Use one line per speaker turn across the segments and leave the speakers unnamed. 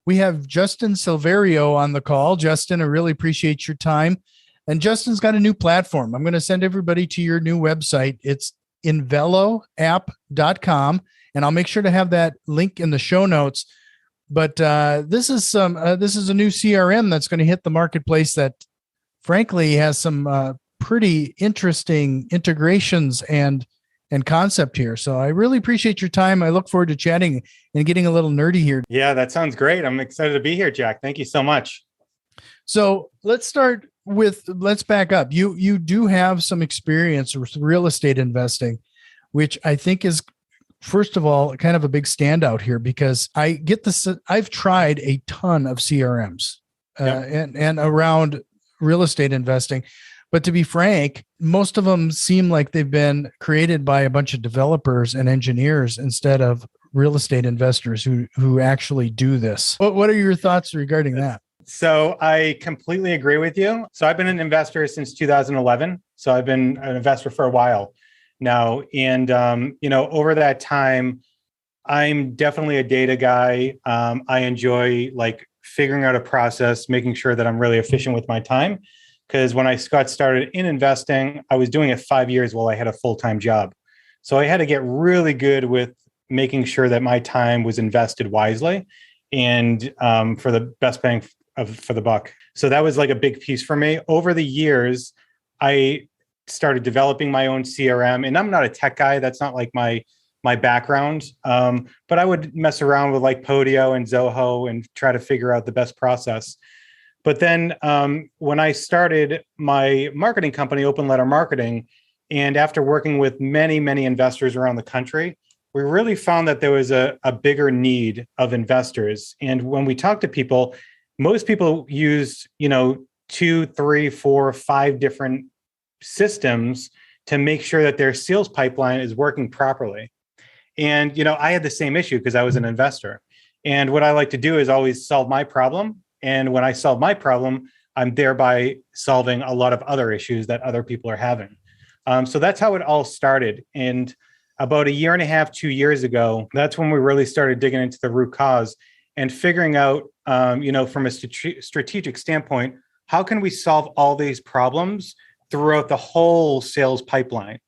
We have Justin Silverio on the call. Justin, I really appreciate your time. And Justin's got a new platform. I'm going to send everybody to your new website. It's inveloapp.com, and I'll make sure to have that link in the show notes. But this is a new CRM that's going to hit the marketplace that, frankly, has some pretty interesting integrations and concept here. So I really appreciate your time. I look forward to chatting and getting a little nerdy here.
Yeah, that sounds great. I'm excited to be here, Jack. Thank you so much.
So let's back up. You do have some experience with real estate investing, which I think is, first of all, kind of a big standout here, because I get this. I've tried a ton of CRMs and around real estate investing, but to be frank, most of them seem like they've been created by a bunch of developers and engineers instead of real estate investors who actually do this. What are your thoughts regarding that?
So I completely agree with you. So I've been an investor since 2011. So I've been an investor for a while now. And, over that time, I'm definitely a data guy. I enjoy figuring out a process, making sure that I'm really efficient with my time. Because when I got started in investing, I was doing it 5 years while I had a full-time job. So I had to get really good with making sure that my time was invested wisely and for the best bang for the buck. So that was a big piece for me. Over the years, I started developing my own CRM, and I'm not a tech guy. That's not my background. But I would mess around with Podio and Zoho and try to figure out the best process. But then when I started my marketing company, Open Letter Marketing, and after working with many, many investors around the country, we really found that there was a bigger need of investors. And when we talk to people, most people use, 2, 3, 4, 5 different systems to make sure that their sales pipeline is working properly. And, I had the same issue because I was an investor. And what I like to do is always solve my problem. And when I solve my problem, I'm thereby solving a lot of other issues that other people are having. So that's how it all started. And about 1.5 years, 2 years ago, that's when we really started digging into the root cause and figuring out, from a strategic standpoint, how can we solve all these problems throughout the whole sales pipeline?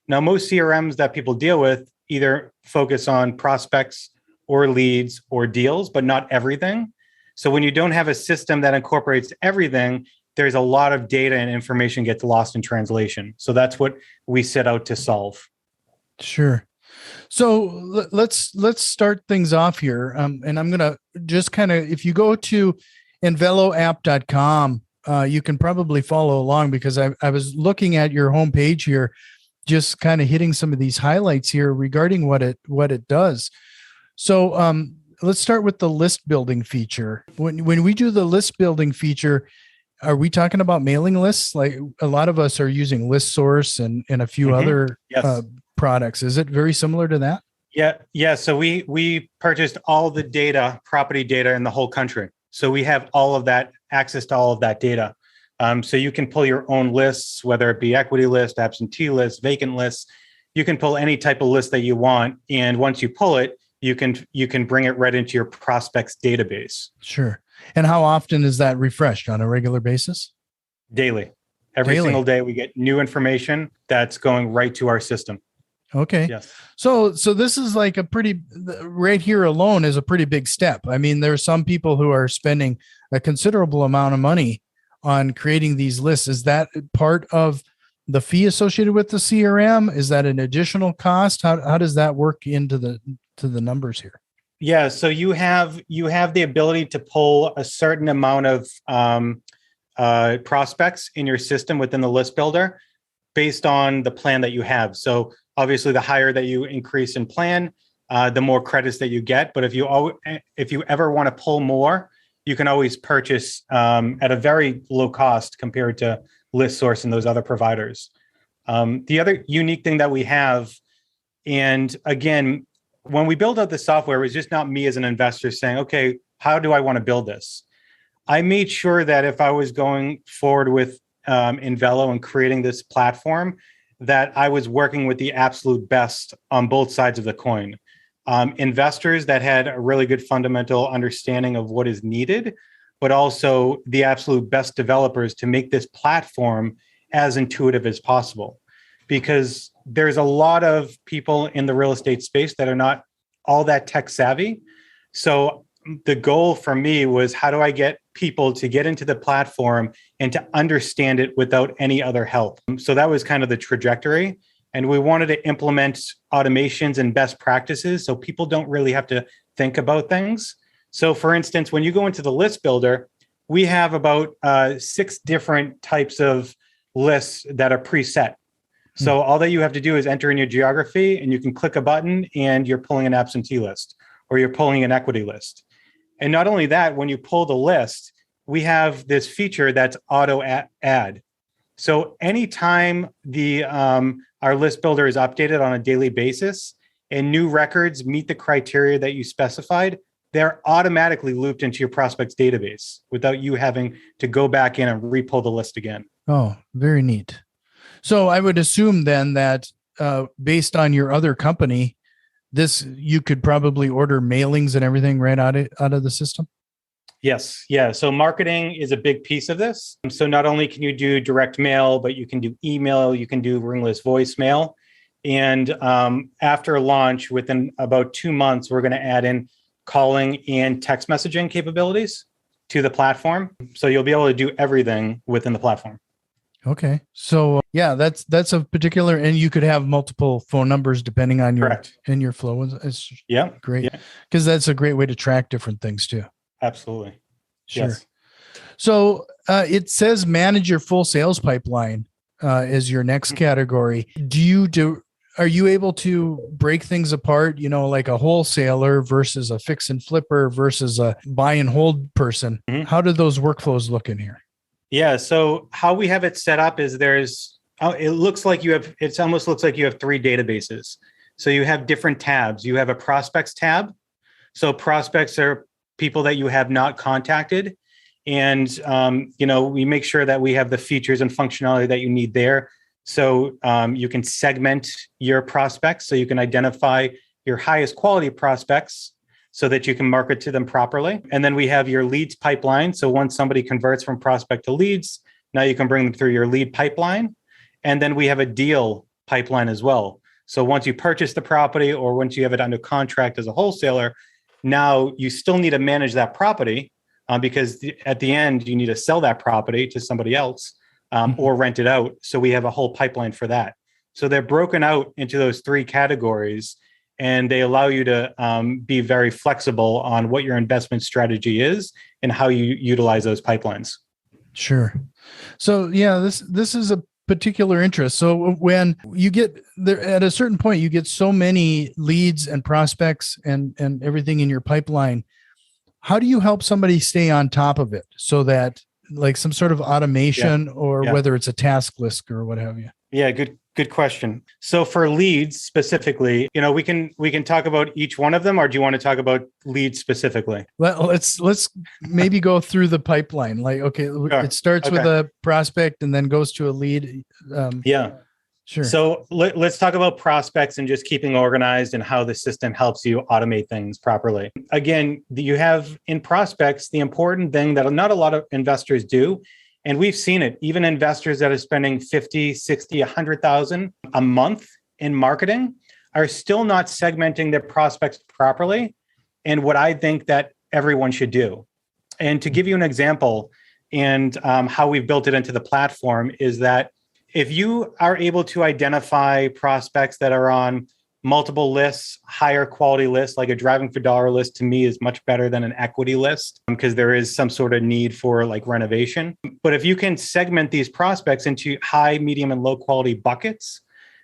Now, most CRMs that people deal with either focus on prospects or leads or deals, but not everything. So when you don't have a system that incorporates everything, there's a lot of data and information gets lost in translation. So that's what we set out to solve.
Sure. So let's start things off here. And I'm going to just if you go to enveloapp.com, you can probably follow along, because I was looking at your homepage here, just kind of hitting some of these highlights here regarding what it does. So let's start with the list building feature. When we do the list building feature, are we talking about mailing lists? Like a lot of us are using ListSource and a few other products. Is it very similar to that?
Yeah. So we purchased all the data, property data in the whole country. So we have all of that, access to all of that data. So you can pull your own lists, whether it be equity list, absentee list, vacant lists. You can pull any type of list that you want. And once you pull it, you can bring it right into your prospects database.
Sure. And how often is that refreshed? On a regular basis?
Daily. Every single day we get new information that's going right to our system.
Okay.
Yes.
So this is like right here alone is a pretty big step. I mean, there are some people who are spending a considerable amount of money on creating these lists. Is that part of the fee associated with the CRM? Is that an additional cost? How does that work into the numbers here?
Yeah. So you have the ability to pull a certain amount of prospects in your system within the list builder based on the plan that you have. So obviously, the higher that you increase in plan, the more credits that you get. But if you ever want to pull more, you can always purchase at a very low cost compared to ListSource and those other providers. The other unique thing that we have, and again, when we build out the software, it was just not me as an investor saying, okay, how do I want to build this? I made sure that if I was going forward with Invelo and creating this platform, that I was working with the absolute best on both sides of the coin. investors that had a really good fundamental understanding of what is needed, but also the absolute best developers to make this platform as intuitive as possible. Because there's a lot of people in the real estate space that are not all that tech savvy. So the goal for me was, how do I get people to get into the platform and to understand it without any other help? So that was kind of the trajectory. And we wanted to implement automations and best practices so people don't really have to think about things. So for instance, when you go into the list builder, we have about 6 different types of lists that are preset. So all that you have to do is enter in your geography, and you can click a button and you're pulling an absentee list or you're pulling an equity list. And not only that, when you pull the list, we have this feature that's auto add. So anytime our list builder is updated on a daily basis and new records meet the criteria that you specified, they're automatically looped into your prospects database without you having to go back in and re-pull the list again.
Oh, very neat. So I would assume then that based on your other company, you could probably order mailings and everything right out of the system?
Yes. Yeah. So marketing is a big piece of this. So not only can you do direct mail, but you can do email, you can do ringless voicemail. And after launch, within about 2 months, we're going to add in calling and text messaging capabilities to the platform. So you'll be able to do everything within the platform.
Okay. So yeah, that's a particular, and you could have multiple phone numbers depending on your flow. It's great. Because that's a great way to track different things too.
Absolutely.
Sure.
Yes.
So it says manage your full sales pipeline as your next category. Are you able to break things apart, like a wholesaler versus a fix and flipper versus a buy and hold person? Mm-hmm. How do those workflows look in here?
Yeah. So how we have it set up is it almost looks like you have 3 databases. So you have different tabs. You have a prospects tab. So prospects are people that you have not contacted. And, we make sure that we have the features and functionality that you need there. So you can segment your prospects so you can identify your highest quality prospects so that you can market to them properly. And then we have your leads pipeline. So once somebody converts from prospect to leads, now you can bring them through your lead pipeline. And then we have a deal pipeline as well. So once you purchase the property or once you have it under contract as a wholesaler, now you still need to manage that property because at the end, you need to sell that property to somebody else or rent it out. So we have a whole pipeline for that. So they're broken out into those 3 categories, and they allow you to be very flexible on what your investment strategy is and how you utilize those pipelines.
Sure. So yeah, this is a particular interest. So when you get there at a certain point, you get so many leads and prospects and everything in your pipeline. How do you help somebody stay on top of it so that like some sort of automation or whether it's a task list or what have you?
Yeah, good question. So for leads specifically, we can talk about each one of them, or do you want to talk about leads specifically?
Well, let's maybe go through the pipeline. Like, it starts with a prospect and then goes to a lead. Sure.
So let's talk about prospects and just keeping organized and how the system helps you automate things properly. Again, you have in prospects, the important thing that not a lot of investors do, and we've seen it, even investors that are spending 50, 60, 100,000 a month in marketing are still not segmenting their prospects properly. And what I think that everyone should do. And to give you an example and how we've built it into the platform is that if you are able to identify prospects that are on multiple lists, higher quality lists, like a driving for dollar list to me is much better than an equity list because there is some sort of need for like renovation. But if you can segment these prospects into high, medium, and low quality buckets,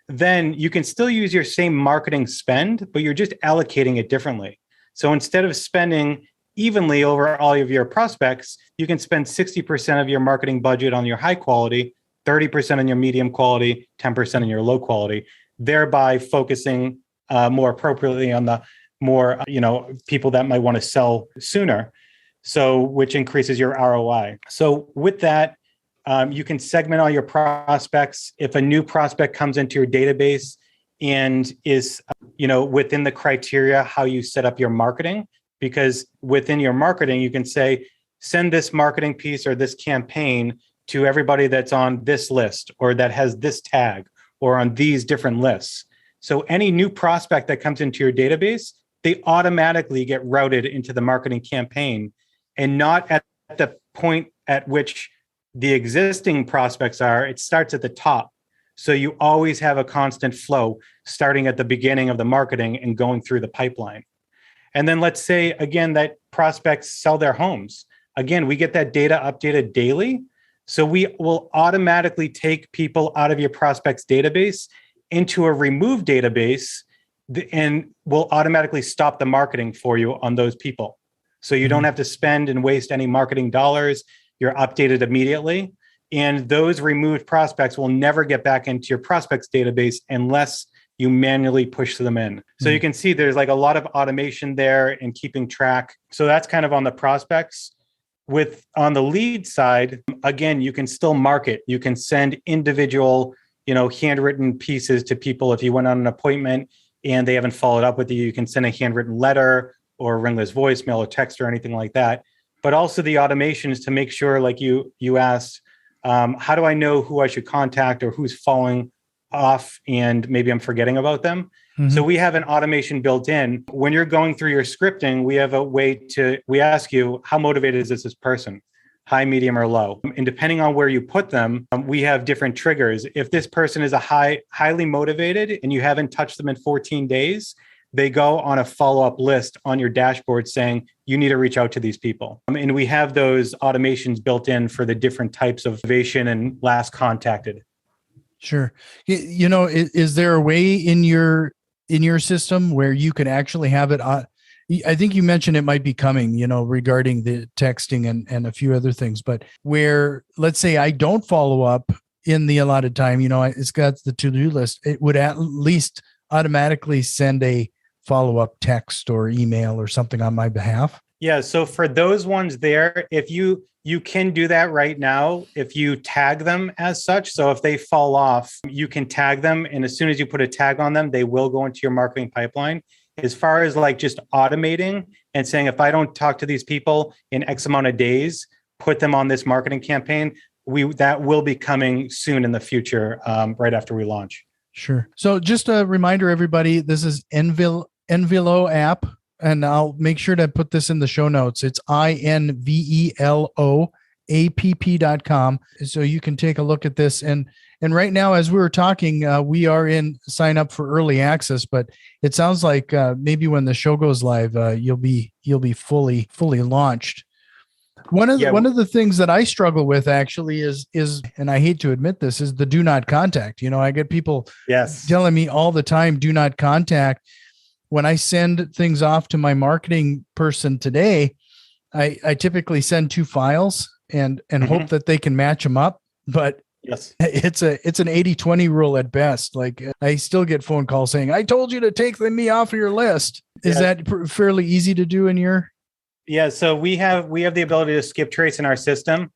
then you can still use your same marketing spend, but you're just allocating it differently. So instead of spending evenly over all of your prospects, you can spend 60% of your marketing budget on your high quality, 30% on your medium quality, 10% on your low quality, thereby focusing more appropriately on the more, people that might want to sell sooner. So, which increases your ROI. So with that, you can segment all your prospects. If a new prospect comes into your database and is, within the criteria how you set up your marketing. Because within your marketing, you can say, send this marketing piece or this campaign to everybody that's on this list or that has this tag or on these different lists. So any new prospect that comes into your database, they automatically get routed into the marketing campaign, and not at the point at which the existing prospects are. It starts at the top. So you always have a constant flow starting at the beginning of the marketing and going through the pipeline. And then let's say, again, that prospects sell their homes. Again, we get that data updated daily. So we will automatically take people out of your prospects database into a removed database, and we'll automatically stop the marketing for you on those people. So you don't have to spend and waste any marketing dollars. You're updated immediately. And those removed prospects will never get back into your prospects database unless you manually push them in. So you can see there's like a lot of automation there and keeping track. So that's kind of on the prospects. On the lead side, again, you can still market. You can send individual, handwritten pieces to people. If you went on an appointment and they haven't followed up with you, you can send a handwritten letter or ringless voicemail or text or anything like that. But also the automation is to make sure, like you asked, how do I know who I should contact or who's falling off and maybe I'm forgetting about them? So we have an automation built in. When you're going through your scripting, we have a way we ask you, how motivated is this person? High, medium, or low? And depending on where you put them, we have different triggers. If this person is highly motivated and you haven't touched them in 14 days, they go on a follow-up list on your dashboard saying, you need to reach out to these people. And we have those automations built in for the different types of motivation and last contacted.
Sure. Is there a way in your system where you could actually have it on? I think you mentioned it might be coming, regarding the texting and a few other things, but where, let's say I don't follow up in the allotted time, it's got the to-do list. It would at least automatically send a follow-up text or email or something on my behalf.
Yeah. So for those ones there, if you can do that right now, if you tag them as such. So if they fall off, you can tag them. And as soon as you put a tag on them, they will go into your marketing pipeline. As far as like just automating and saying, if I don't talk to these people in X amount of days, put them on this marketing campaign, that will be coming soon in the future, right after we launch.
Sure. So just a reminder, everybody, this is Invelo app. And I'll make sure to put this in the show notes. It's INVELOAPP.com. So you can take a look at this. And right now, as we were talking, we are in sign up for early access, but it sounds like maybe when the show goes live, you'll be fully launched. One of the things that I struggle with actually is, and I hate to admit this, is the do not contact. I get people telling me all the time, do not contact. When I send things off to my marketing person today, I typically send 2 files and hope that they can match them up. But it's an 80-20 rule at best. Like I still get phone calls saying, I told you to take me off of your list. Is that fairly easy to do in your?
Yeah. So we have the ability to skip trace in our system.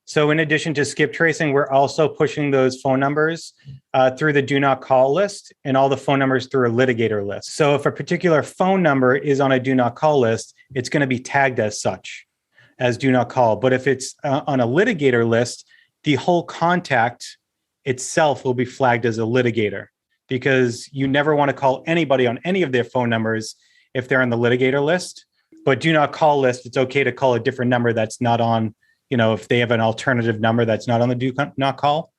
So in addition to skip tracing, we're also pushing those phone numbers through the do not call list and all the phone numbers through a litigator list. So if a particular phone number is on a do not call list, it's going to be tagged as such, as do not call. But if it's on a litigator list, the whole contact itself will be flagged as a litigator, because you never want to call anybody on any of their phone numbers if they're on the litigator list. But do not call list, it's okay to call a different number that's not on, if they have an alternative number that's not on the do not call.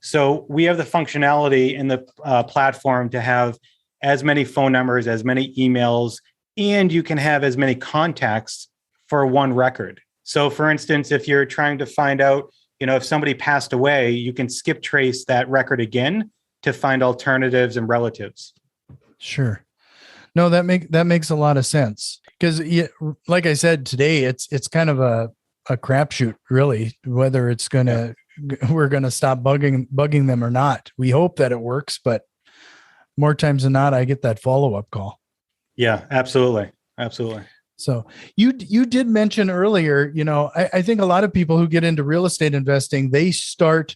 So we have the functionality in the platform to have as many phone numbers, as many emails, and you can have as many contacts for one record. So for instance, if you're trying to find out, if somebody passed away, you can skip trace that record again to find alternatives and relatives.
Sure. No, that makes a lot of sense, because like I said today, it's kind of a crapshoot, really, whether we're gonna stop bugging them or not. We hope that it works, but more times than not, I get that follow-up call.
Yeah, absolutely.
So you did mention earlier, I think a lot of people who get into real estate investing, they start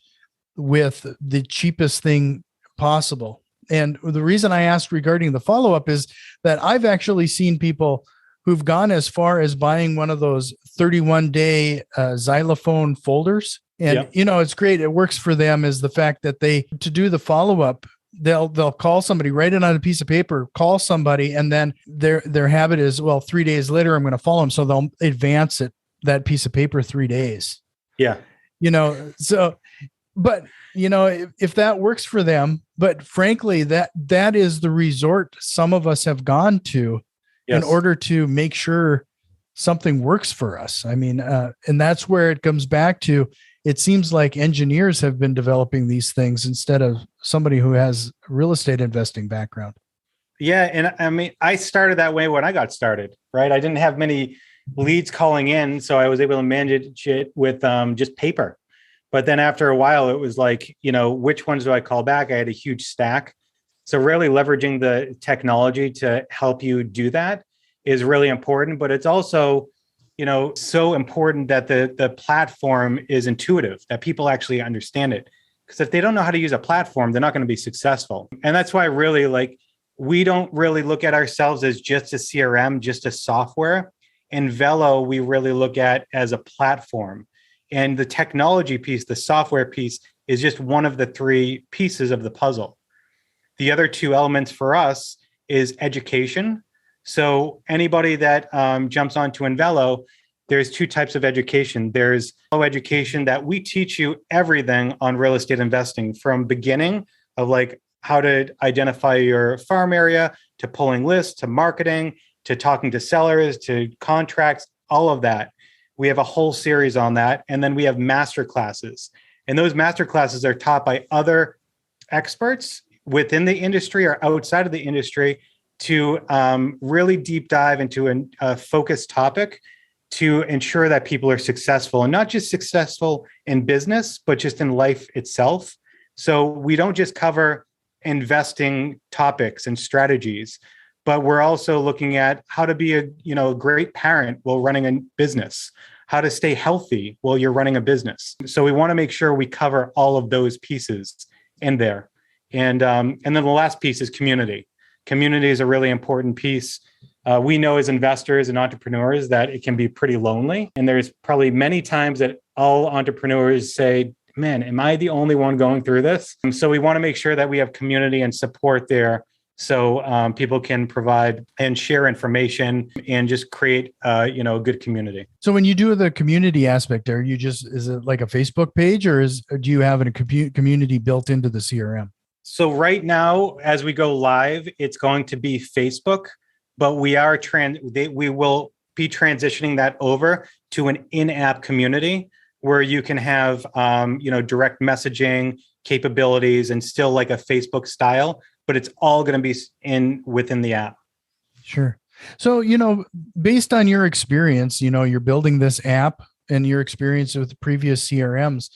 with the cheapest thing possible. And the reason I asked regarding the follow-up is that I've actually seen people who've gone as far as buying one of those 31-day xylophone folders. And, it's great. It works for them is the fact that to do the follow-up, they'll call somebody, write it on a piece of paper, call somebody, and then their habit is, well, 3 days later, I'm going to follow them. So they'll advance that piece of paper 3 days.
Yeah.
But if that works for them, but frankly, that is the resort some of us have gone to in order to make sure something works for us. I mean, and that's where it comes back to, it seems like engineers have been developing these things instead of somebody who has a real estate investing background.
Yeah. And I mean, I started that way when I got started, right? I didn't have many leads calling in, so I was able to manage it with just paper. But then after a while, it was like, which ones do I call back? I had a huge stack. So really leveraging the technology to help you do that is really important. But it's also, so important that the platform is intuitive, that people actually understand it. Because if they don't know how to use a platform, they're not going to be successful. And that's why really, we don't really look at ourselves as just a CRM, just a software. Invelo, we really look at as a platform. And the technology piece, the software piece, is just one of the 3 pieces of the puzzle. The other 2 elements for us is education. So anybody that jumps onto Invelo, there's 2 types of education. There's education that we teach you everything on real estate investing, from beginning of how to identify your farm area, to pulling lists, to marketing, to talking to sellers, to contracts, all of that. We have a whole series on that. And then we have master classes. And those master classes are taught by other experts within the industry or outside of the industry to really deep dive into a focused topic to ensure that people are successful, and not just successful in business, but just in life itself. So we don't just cover investing topics and strategies, but we're also looking at how to be a great parent while running a business, how to stay healthy while you're running a business. So we want to make sure we cover all of those pieces in there. And then the last piece is community. Community is a really important piece. We know as investors and entrepreneurs that it can be pretty lonely. And there's probably many times that all entrepreneurs say, man, am I the only one going through this? And so we want to make sure that we have community and support there, so people can provide and share information and just create a good community.
So when you do the community aspect, is it like a Facebook page, or do you have a community built into the CRM?
So right now, as we go live, it's going to be Facebook, but we will be transitioning that over to an in-app community where you can have direct messaging capabilities and still like a Facebook style, but it's all going to be within the app.
Sure. So, based on your experience, you're building this app and your experience with previous CRMs,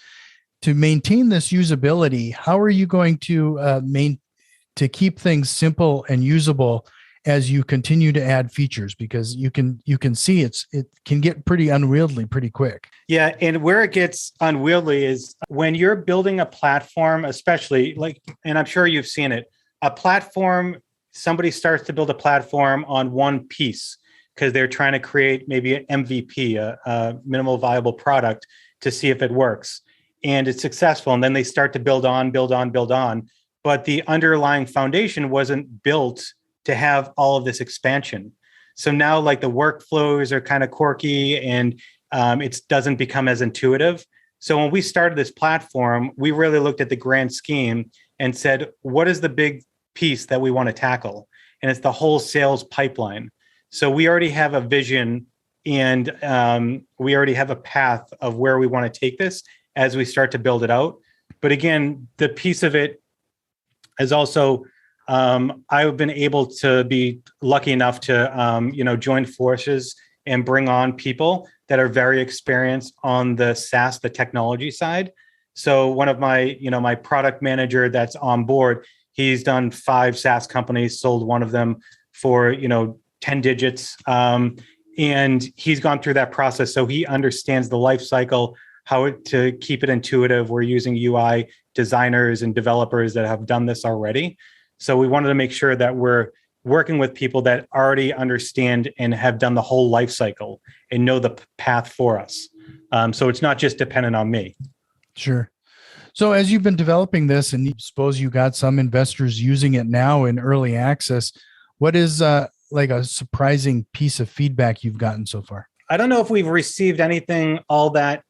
to maintain this usability, how are you going to to keep things simple and usable as you continue to add features? Because you can see it can get pretty unwieldy pretty quick.
Yeah, and where it gets unwieldy is when you're building a platform, especially and I'm sure you've seen it, a platform, somebody starts to build a platform on one piece because they're trying to create maybe an MVP, a minimal viable product, to see if it works. And it's successful. And then they start to build on. But the underlying foundation wasn't built to have all of this expansion. So now the workflows are kind of quirky and it doesn't become as intuitive. So when we started this platform, we really looked at the grand scheme and said, what is the big piece that we want to tackle? And it's the whole sales pipeline. So we already have a vision and we already have a path of where we want to take this as we start to build it out. But again, the piece of it is also, I've been able to be lucky enough to, join forces and bring on people that are very experienced on the SaaS, the technology side. So one of my, my product manager that's on board, he's done 5 SaaS companies, sold one of them for, 10 digits. And he's gone through that process. So he understands the life cycle, how to keep it intuitive. We're using UI designers and developers that have done this already. So we wanted to make sure that we're working with people that already understand and have done the whole life cycle and know the path for us. So it's not just dependent on me.
Sure. So as you've been developing this, and you suppose you got some investors using it now in early access, what is like a surprising piece of feedback you've gotten so far?
I don't know if we've received anything all that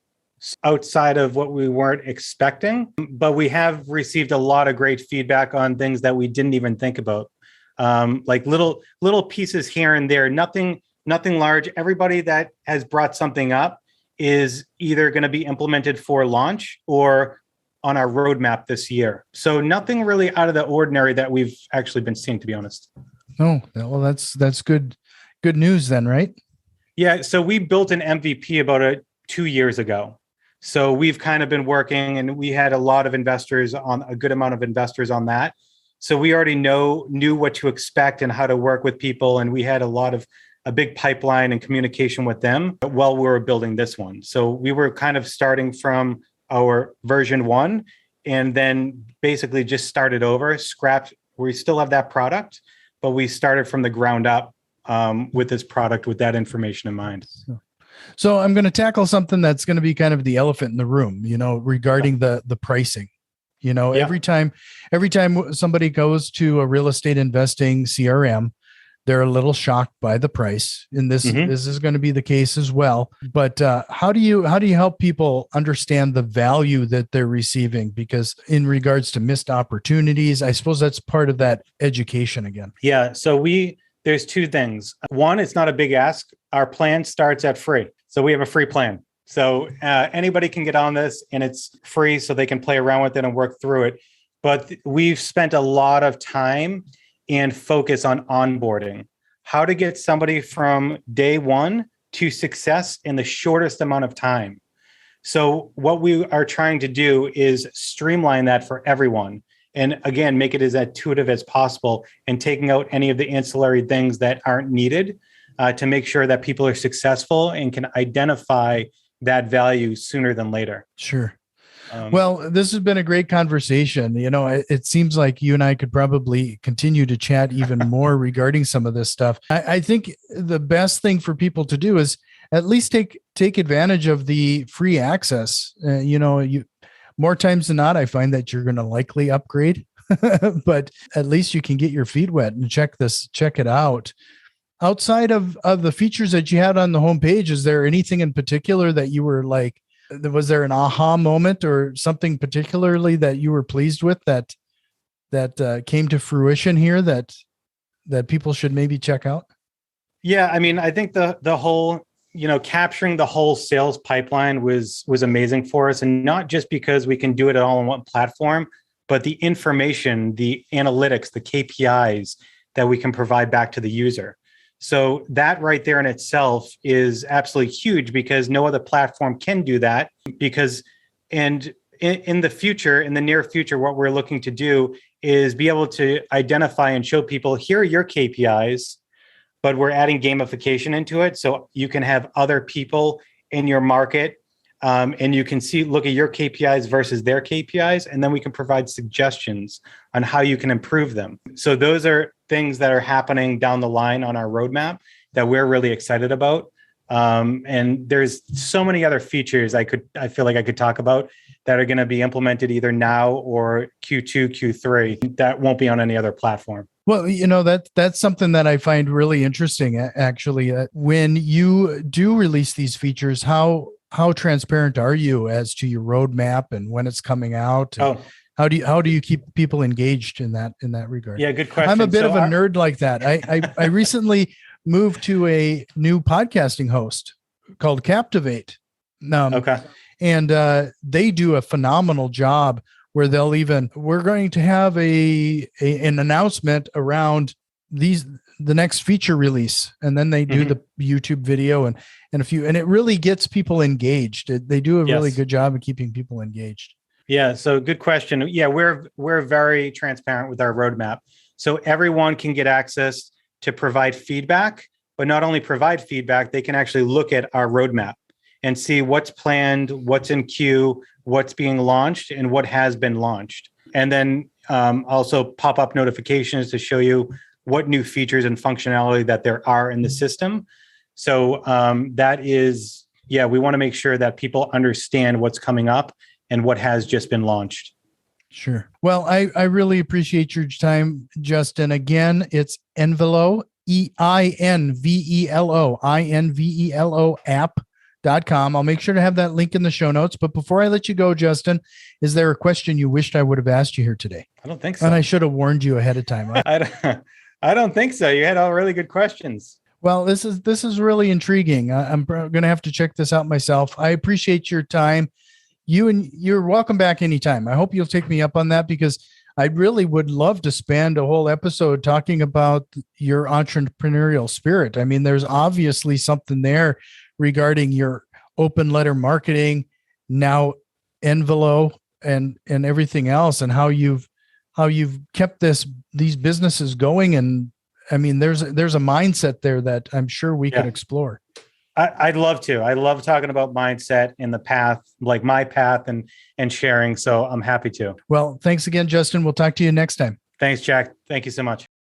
outside of what we weren't expecting, but we have received a lot of great feedback on things that we didn't even think about. Like little pieces here and there, nothing large. Everybody that has brought something up is either going to be implemented for launch or on our roadmap this year. So nothing really out of the ordinary that we've actually been seeing, to be honest.
Oh, well, that's good news then, right?
Yeah. So we built an MVP about 2 years ago. So we've kind of been working, and we had a good amount of investors on that. So we already knew what to expect and how to work with people. And we had a big pipeline and communication with them while we were building this one. So we were kind of starting from our version 1 and then basically just started over, scrapped. We still have that product, but we started from the ground up with this product with that information in mind.
So I'm going to tackle something that's going to be kind of the elephant in the room, regarding the pricing. Every time somebody goes to a real estate investing CRM, they're a little shocked by the price. And this is going to be the case as well. But how do you help people understand the value that they're receiving? Because in regards to missed opportunities, I suppose that's part of that education again.
Yeah. So there's two things. One, it's not a big ask. Our plan starts at free. So we have a free plan. So anybody can get on this, and it's free, so they can play around with it and work through it. But we've spent a lot of time and focus on onboarding, how to get somebody from day one to success in the shortest amount of time. So what we are trying to do is streamline that for everyone. And again, make it as intuitive as possible, and taking out any of the ancillary things that aren't needed to make sure that people are successful and can identify that value sooner than later.
Sure. Well, this has been a great conversation. It seems like you and I could probably continue to chat even more regarding some of this stuff. I think the best thing for people to do is at least take advantage of the free access. More times than not, I find that you're going to likely upgrade, but at least you can get your feet wet and check it out. Outside of the features that you had on the homepage, is there anything in particular that you were like, was there an aha moment or something particularly that you were pleased with that came to fruition here that people should maybe check out?
Yeah, I mean, I think the whole, capturing the whole sales pipeline was amazing for us, and not just because we can do it all on one platform, but the information, the analytics, the KPIs that we can provide back to the user. So that right there in itself is absolutely huge, because no other platform can do that. In the near future, what we're looking to do is be able to identify and show people, here are your KPIs, but we're adding gamification into it. So you can have other people in your market and you can look at your KPIs versus their KPIs, and then we can provide suggestions on how you can improve them. So those are things that are happening down the line on our roadmap that we're really excited about. And there's so many other features I feel like I could talk about that are going to be implemented either now or Q2, Q3 that won't be on any other platform.
Well, that's something that I find really interesting, actually. When you do release these features, how transparent are you as to your roadmap and when it's coming out? How do you keep people engaged in that regard?
Yeah, good question.
I'm a bit of a nerd like that. I recently moved to a new podcasting host called Captivate.
Okay.
And they do a phenomenal job where we're going to have an announcement around the next feature release. And then they do the YouTube video and it really gets people engaged. They do a really good job of keeping people engaged.
Yeah. So good question. Yeah, we're very transparent with our roadmap. So everyone can get access to provide feedback, but not only provide feedback, they can actually look at our roadmap and see what's planned, what's in queue, what's being launched, and what has been launched. And then also pop-up notifications to show you what new features and functionality that there are in the system. So that is, yeah, we want to make sure that people understand what's coming up and what has just been launched.
Sure. Well, I really appreciate your time, Justin. Again, it's Invelo, Invelo app.com. I'll make sure to have that link in the show notes. But before I let you go, Justin, is there a question you wished I would have asked you here today?
I don't think so.
And I should have warned you ahead of time.
I don't think so. You had all really good questions.
Well, this is really intriguing. I'm going to have to check this out myself. I appreciate your time. You're welcome back anytime. I hope you'll take me up on that, because I really would love to spend a whole episode talking about your entrepreneurial spirit. I mean, there's obviously something there regarding your open letter marketing, now Invelo and everything else, and how you've kept these businesses going. And I mean, there's a mindset there that I'm sure we could explore.
I'd love to. I love talking about mindset and the path, like my path and sharing. So I'm happy to.
Well, thanks again, Justin. We'll talk to you next time.
Thanks, Jack. Thank you so much.